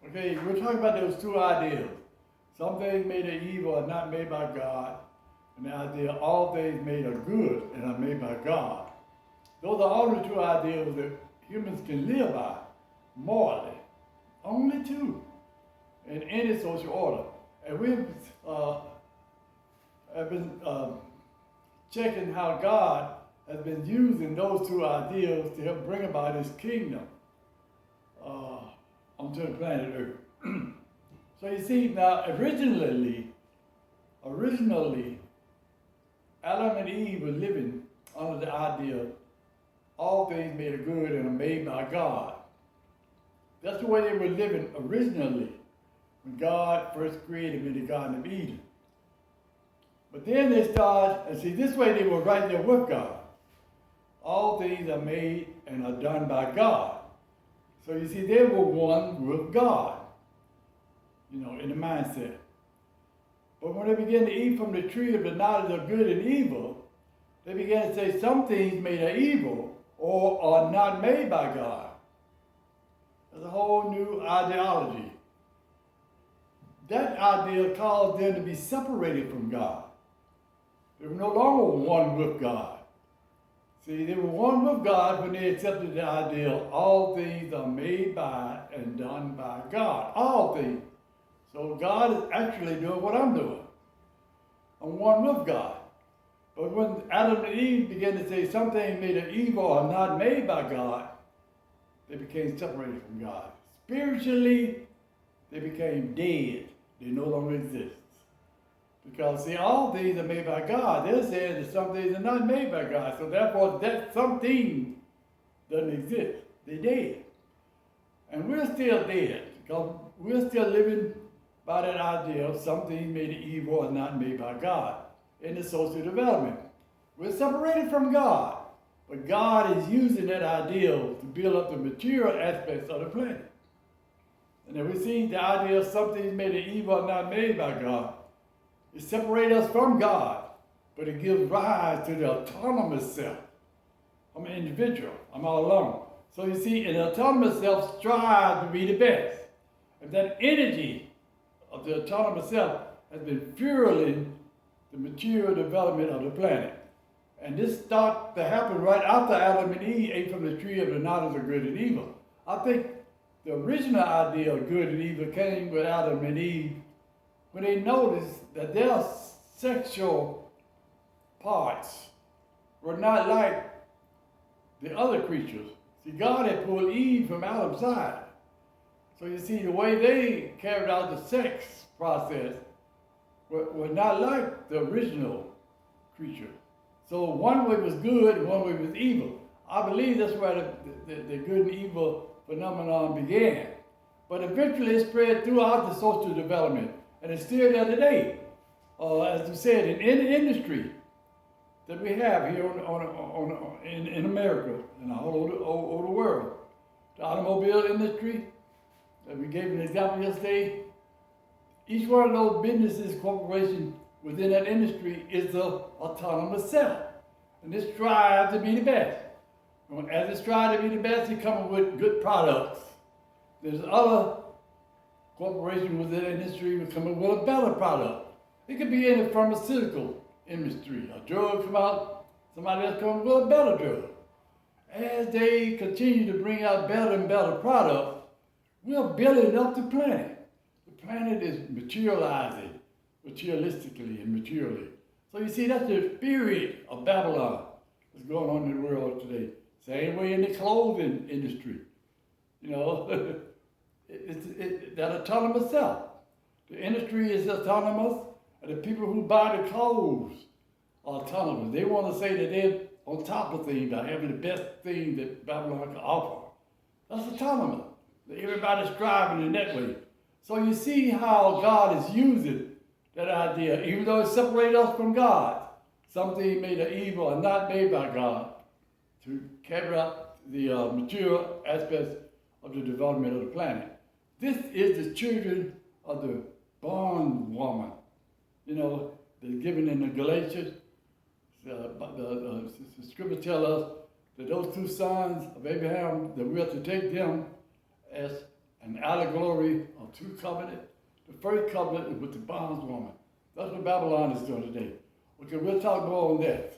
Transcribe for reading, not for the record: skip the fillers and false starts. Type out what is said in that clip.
Okay, we're talking about those two ideas. Some things made of evil are not made by God, and the idea all things made are good and are made by God. Those are only two ideals that humans can live by morally. Only two in any social order. And we've have been checking how God has been using those two ideals to help bring about his kingdom onto the planet Earth. So you see, now originally, Adam and Eve were living under the idea all things made are good and are made by God. That's the way they were living originally when God first created them in the Garden of Eden. But then they started, and see, this way they were right there with God. All things are made and are done by God. So you see, they were one with God, you know, in the mindset. But when they began to eat from the tree of the knowledge of good and evil, they began to say some things made are evil or are not made by God. There's a whole new ideology. That idea caused them to be separated from God. They were no longer one with God. See, they were one with God when they accepted the idea all things are made by and done by God. All things. So God is actually doing what I'm doing. I'm one with God. But when Adam and Eve began to say something made of evil or not made by God, they became separated from God. Spiritually, they became dead. They no longer exist. Because, see, all things are made by God. They're saying that some things are not made by God. So therefore, that something doesn't exist. They're dead. And we're still dead. Because we're still living by that idea of some things made of evil are not made by God in the social development. We're separated from God. But God is using that ideal to build up the material aspects of the planet. And then we see the idea of something made of evil are not made by God. It separates us from God, but it gives rise to the autonomous self. I'm an individual. I'm all alone. So you see, an autonomous self strives to be the best. And that energy of the autonomous self has been fueling the material development of the planet. And this started to happen right after Adam and Eve ate from the tree of the knowledge of good and evil. I think the original idea of good and evil came with Adam and Eve when they noticed that their sexual parts were not like the other creatures. See, God had pulled Eve from Adam's side. So you see, the way they carried out the sex process were not like the original creature. So one way was good and one way was evil. I believe that's where the good and evil phenomenon began. But eventually it spread throughout the social development. And it's still there today. As you said, in any industry that we have here in America and all over the world. The automobile industry, that we gave an example yesterday, each one of those businesses, corporations within that industry is the autonomous self. And it strives to be the best. And as it strives to be the best, it comes with good products. There's other corporations within the industry will come up with a better product. It could be in the pharmaceutical industry. A drug come out, somebody else comes with a better drug. As they continue to bring out better and better products, we're building up the planet. The planet is materializing, materialistically and materially. So you see, that's the spirit of Babylon that's going on in the world today. Same way in the clothing industry. You know, that autonomous self. The industry is autonomous, and the people who buy the clothes are autonomous. They want to say that they're on top of things, by having the best thing that Babylon can offer. That's autonomous. Everybody's striving in that way. So you see how God is using that idea, even though it separates us from God. Something made of evil and not made by God, to carry out the material aspects of the development of the planet. This is the children of the bondwoman. You know, they're given in the Galatians. The scripture tells us that those two sons of Abraham, that we are to take them as an allegory of two covenants. The first covenant is with the bondswoman. That's what Babylon is doing today. Okay, we'll talk more on that.